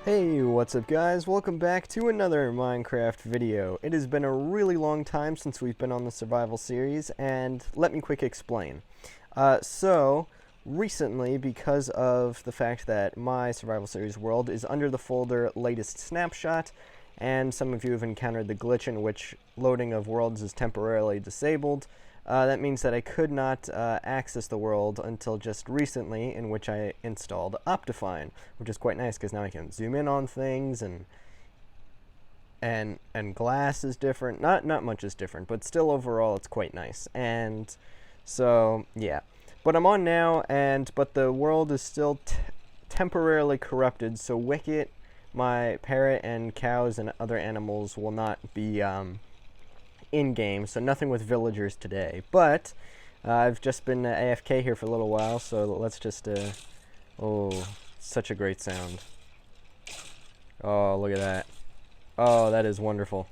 Hey, what's up guys? Welcome back to another Minecraft video. It has been a really long time since we've been on the survival series, and let me quick explain. Recently, because of the fact that my survival series world is under the folder latest snapshot, and some of you have encountered the glitch in which loading of worlds is temporarily disabled, that means that I could not access the world until just recently, in which I installed Optifine, which is quite nice because now I can zoom in on things, and glass is different. Not much is different, but still overall it's quite nice. And so yeah, but I'm on now, but the world is still temporarily corrupted. So Wicket, my parrot, and cows and other animals will not be in-game, so nothing with villagers today. But I've just been AFK here for a little while, so let's just, oh, such a great sound. Oh, look at that. Oh, that is wonderful.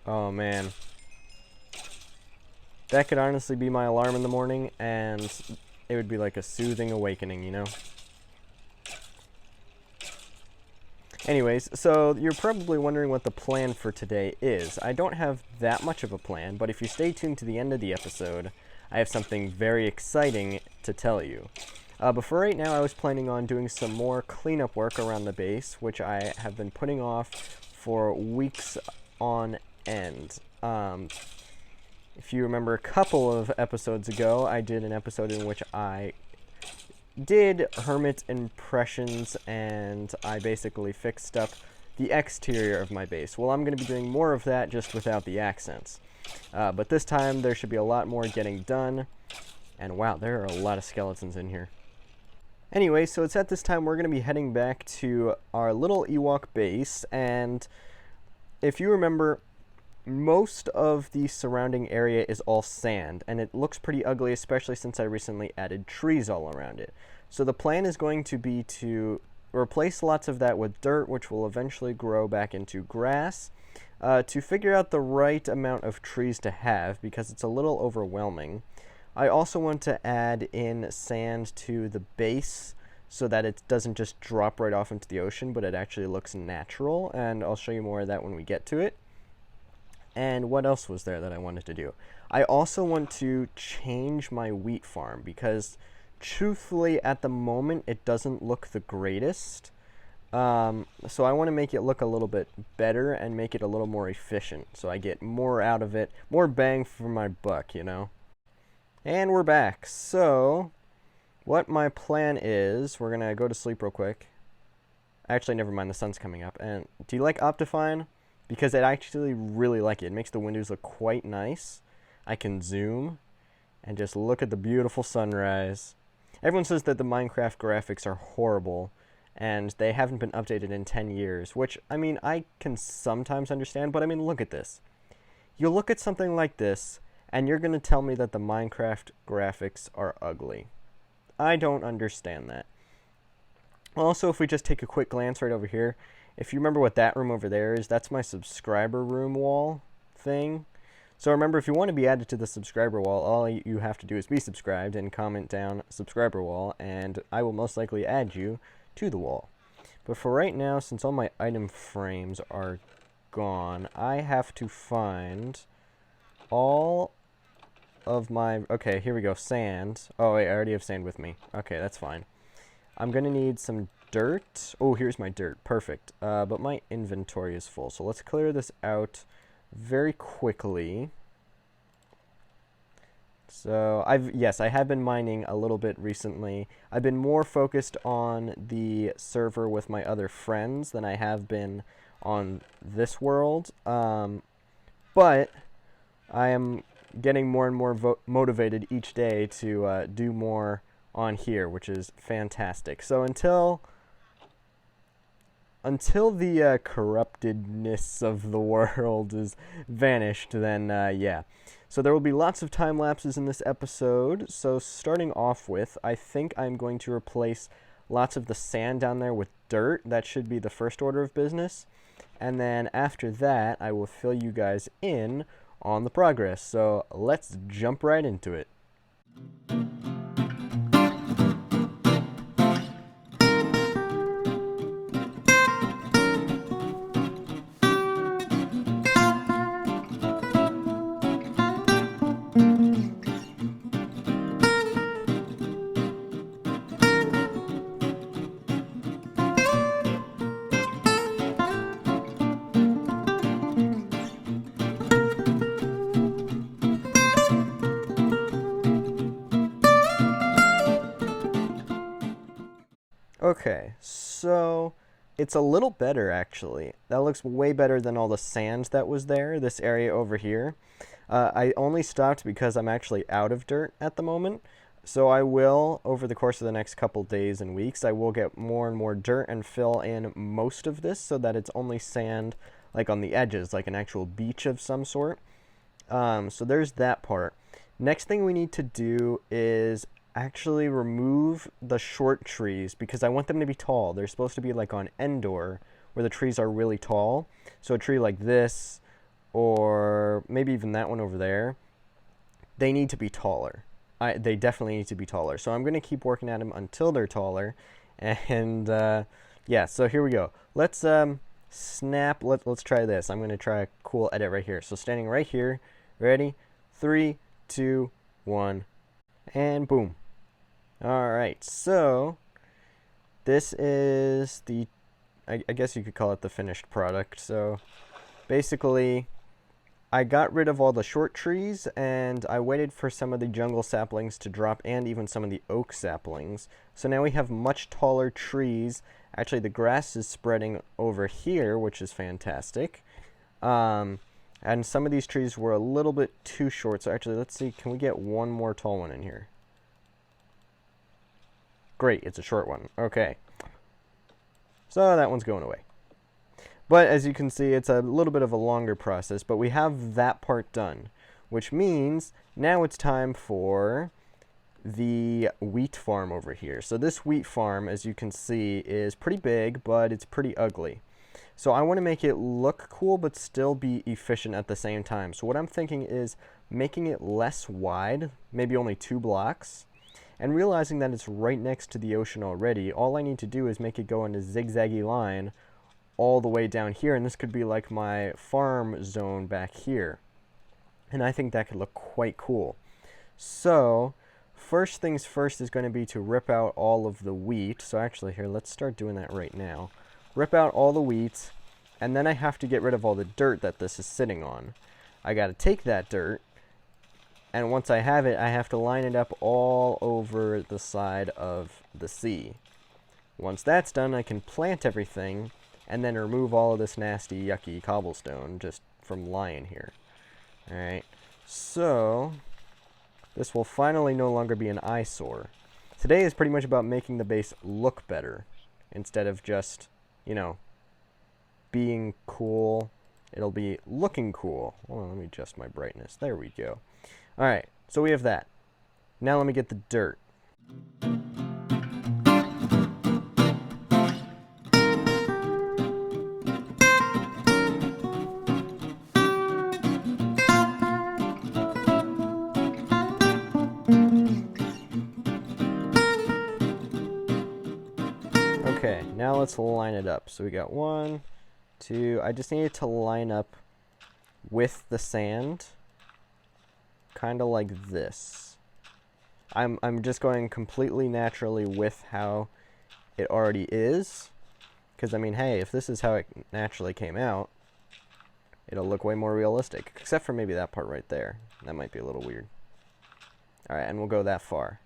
Oh, man. That could honestly be my alarm in the morning, and it would be like a soothing awakening, you know? Anyways, so you're probably wondering what the plan for today is. I don't have that much of a plan, but if you stay tuned to the end of the episode, I have something very exciting to tell you. But for right now, I was planning on doing some more cleanup work around the base, which I have been putting off for weeks on end. If you remember a couple of episodes ago, I did an episode in which I did hermit impressions, and I basically fixed up the exterior of my base. Well, I'm going to be doing more of that, just without the accents. But this time, there should be a lot more getting done. And wow, there are a lot of skeletons in here. Anyway, so it's at this time we're going to be heading back to our little Ewok base, and if you remember, most of the surrounding area is all sand, and it looks pretty ugly, especially since I recently added trees all around it. So the plan is going to be to replace lots of that with dirt, which will eventually grow back into grass, to figure out the right amount of trees to have, because it's a little overwhelming. I also want to add in sand to the base so that it doesn't just drop right off into the ocean, but it actually looks natural, and I'll show you more of that when we get to it. And what else was there that I wanted to do? I also want to change my wheat farm, because truthfully at the moment it doesn't look the greatest. So I want to make it look a little bit better and make it a little more efficient, so I get more out of it, more bang for my buck, you know? And we're back. So what my plan is, we're gonna go to sleep real quick. Actually, never mind, the sun's coming up. And do you like Optifine? Because I actually really like it. It makes the windows look quite nice. I can zoom and just look at the beautiful sunrise. Everyone says that the Minecraft graphics are horrible and they haven't been updated in 10 years, which, I mean, I can sometimes understand, but I mean, look at this. You look at something like this and you're going to tell me that the Minecraft graphics are ugly. I don't understand that. Also, if we just take a quick glance right over here, if you remember what that room over there is, that's my subscriber room wall thing. So remember, if you want to be added to the subscriber wall, all you have to do is be subscribed and comment down subscriber wall, and I will most likely add you to the wall. But for right now, since all my item frames are gone, I have to find all of my... Okay, here we go, sand. Oh, wait, I already have sand with me. Okay, that's fine. I'm going to need some dirt. Oh, here's my dirt. Perfect. But my inventory is full. So let's clear this out very quickly. So I have been mining a little bit recently. I've been more focused on the server with my other friends than I have been on this world. But I am getting more and more motivated each day to do more on here, which is fantastic. So until the corruptedness of the world is vanished, then yeah. So there will be lots of time lapses in this episode. So starting off with, I think I'm going to replace lots of the sand down there with dirt. That should be the first order of business. And then after that, I will fill you guys in on the progress. So let's jump right into it. Okay, so it's a little better actually. That looks way better than all the sand that was there, this area over here. I only stopped because I'm actually out of dirt at the moment. So I will, over the course of the next couple days and weeks, I will get more and more dirt and fill in most of this so that it's only sand like on the edges, like an actual beach of some sort. So there's that part. Next thing we need to do is actually remove the short trees because I want them to be tall. They're supposed to be like on Endor where the trees are really tall. So a tree like this or maybe even that one over there, they need to be taller. They definitely need to be taller. So I'm going to keep working at them until they're taller. And yeah, so here we go. Let's snap. Let's try this. I'm going to try a cool edit right here. So standing right here. Ready? 3, 2, 1. And boom. All right. So this is the, I guess you could call it the finished product. So basically, I got rid of all the short trees and I waited for some of the jungle saplings to drop and even some of the oak saplings. So now we have much taller trees. Actually, the grass is spreading over here, which is fantastic. And some of these trees were a little bit too short. So actually, let's see, can we get one more tall one in here? Great, it's a short one. Okay. So that one's going away. But as you can see, it's a little bit of a longer process, but we have that part done, which means now it's time for the wheat farm over here. So this wheat farm, as you can see, is pretty big, but it's pretty ugly. So I want to make it look cool, but still be efficient at the same time. So what I'm thinking is making it less wide, maybe only 2 blocks, and realizing that it's right next to the ocean already, all I need to do is make it go in a zigzaggy line all the way down here, and this could be like my farm zone back here. And I think that could look quite cool. So first things first is going to be to rip out all of the wheat. So actually here, let's start doing that right now. Rip out all the wheat, and then I have to get rid of all the dirt that this is sitting on. I got to take that dirt, and once I have it, I have to line it up all over the side of the sea. Once that's done, I can plant everything and then remove all of this nasty, yucky cobblestone just from lying here. Alright, so this will finally no longer be an eyesore. Today is pretty much about making the base look better instead of just, you know, being cool. It'll be looking cool. Hold on, let me adjust my brightness. There we go. Alright, so we have that. Now let me get the dirt. Okay, now let's line it up. So we got 1, 2, I just needed to line up with the sand, kind of like this. I'm just going completely naturally with how it already is, because I mean, hey, if this is how it naturally came out, it'll look way more realistic, except for maybe that part right there. That might be a little weird. Alright, and we'll go that far.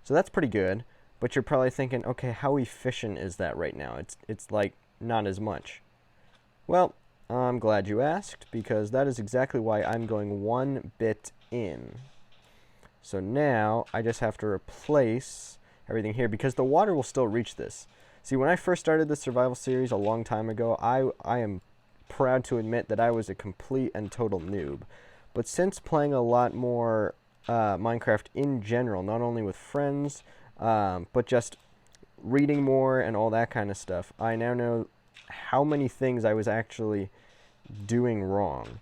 So that's pretty good. But you're probably thinking, okay, how efficient is that right now? It's like not as much. Well, I'm glad you asked, because that is exactly why I'm going 1 bit in. So now I just have to replace everything here, because the water will still reach this. See, when I first started this survival series a long time ago, I am proud to admit that I was a complete and total noob. But since playing a lot more Minecraft in general, not only with friends, but just reading more and all that kind of stuff, I now know how many things I was actually doing wrong.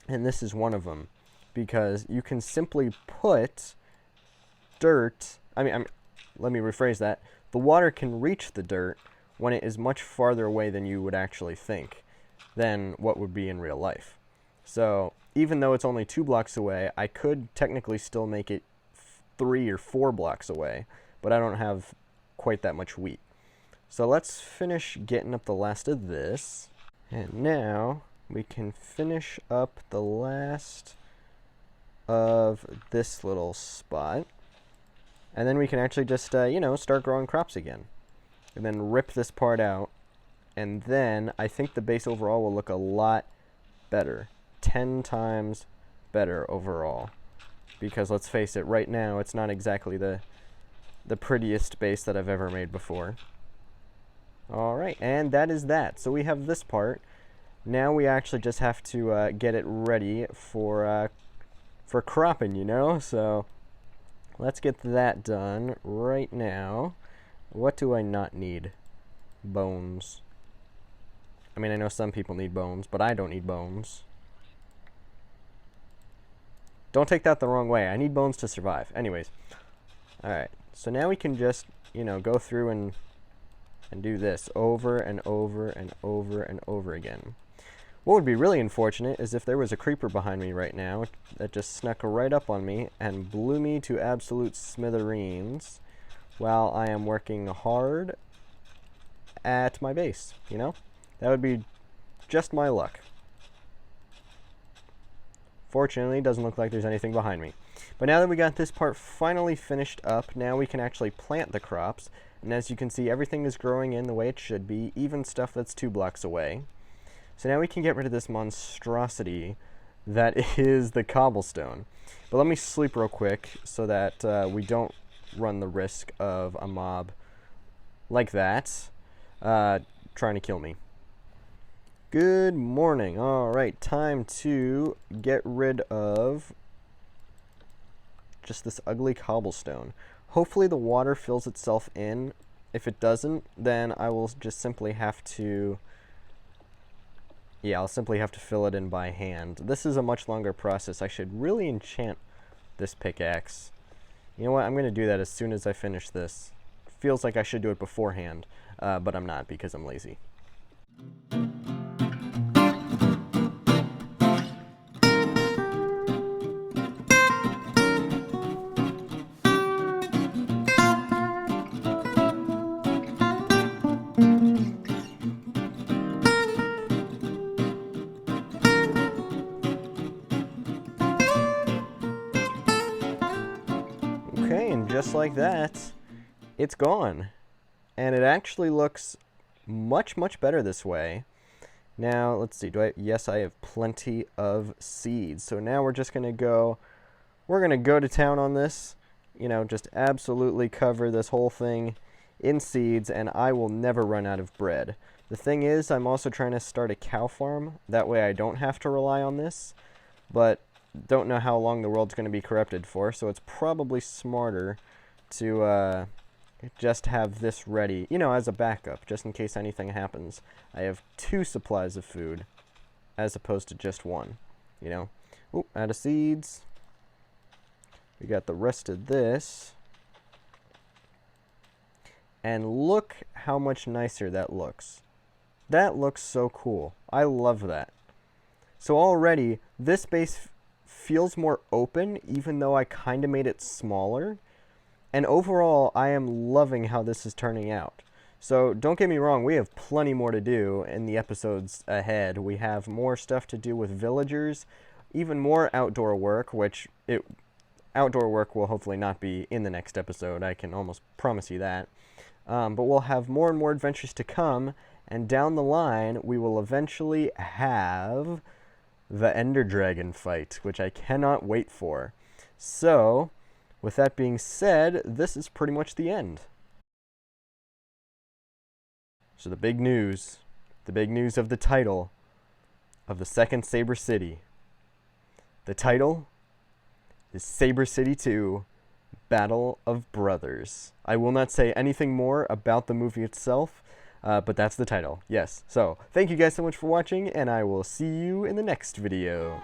And this is one of them, because you can simply put dirt, let me rephrase that, the water can reach the dirt when it is much farther away than you would actually think, than what would be in real life. So even though it's only 2 blocks away, I could technically still make it 3 or 4 blocks away, but I don't have quite that much wheat. So let's finish getting up the last of this, and now we can finish up the last of this little spot, and then we can actually just, you know, start growing crops again. and then rip this part out, and then I think the base overall will look a lot better. 10 times better overall. Because let's face it, right now it's not exactly the prettiest base that I've ever made before. Alright, and that is that. So we have this part. Now we actually just have to get it ready for cropping, you know? So let's get that done right now. What do I not need? Bones. I mean, I know some people need bones, but I don't need bones. Don't take that the wrong way. I need bones to survive. Anyways. Alright. So now we can just, you know, go through and do this over and over and over and over again. What would be really unfortunate is if there was a creeper behind me right now that just snuck right up on me and blew me to absolute smithereens while I am working hard at my base, you know? That would be just my luck. Fortunately, it doesn't look like there's anything behind me. But now that we got this part finally finished up, now we can actually plant the crops. And as you can see, everything is growing in the way it should be, even stuff that's 2 blocks away. So now we can get rid of this monstrosity that is the cobblestone. But let me sleep real quick so that we don't run the risk of a mob like that trying to kill me. Good morning. Alright, time to get rid of just this ugly cobblestone. Hopefully the water fills itself in. If it doesn't, then I will just simply have to... Yeah, I'll simply have to fill it in by hand. This is a much longer process. I should really enchant this pickaxe. You know what? I'm going to do that as soon as I finish this. Feels like I should do it beforehand, but I'm not because I'm lazy. Okay, and just like that, it's gone. And it actually looks much, much better this way. Now, let's see, yes, I have plenty of seeds. So now we're just gonna go to town on this, you know, just absolutely cover this whole thing in seeds, and I will never run out of bread. The thing is, I'm also trying to start a cow farm, that way I don't have to rely on this, but don't know how long the world's going to be corrupted for, so it's probably smarter to just have this ready, you know, as a backup, just in case anything happens. I have 2 supplies of food, as opposed to just 1, you know. Ooh, out of seeds. We got the rest of this. And look how much nicer that looks. That looks so cool. I love that. So already, this base feels more open, even though I kind of made it smaller. And overall, I am loving how this is turning out. So don't get me wrong, we have plenty more to do in the episodes ahead. We have more stuff to do with villagers, even more outdoor work, which outdoor work will hopefully not be in the next episode. I can almost promise you that. But we'll have more and more adventures to come, and down the line, we will eventually have the Ender Dragon fight, which I cannot wait for. So, with that being said, this is pretty much the end. So the big news of the title of the second Saber City. The title is Saber City 2, Battle of Brothers. I will not say anything more about the movie itself, but that's the title, yes. So, thank you guys so much for watching, and I will see you in the next video.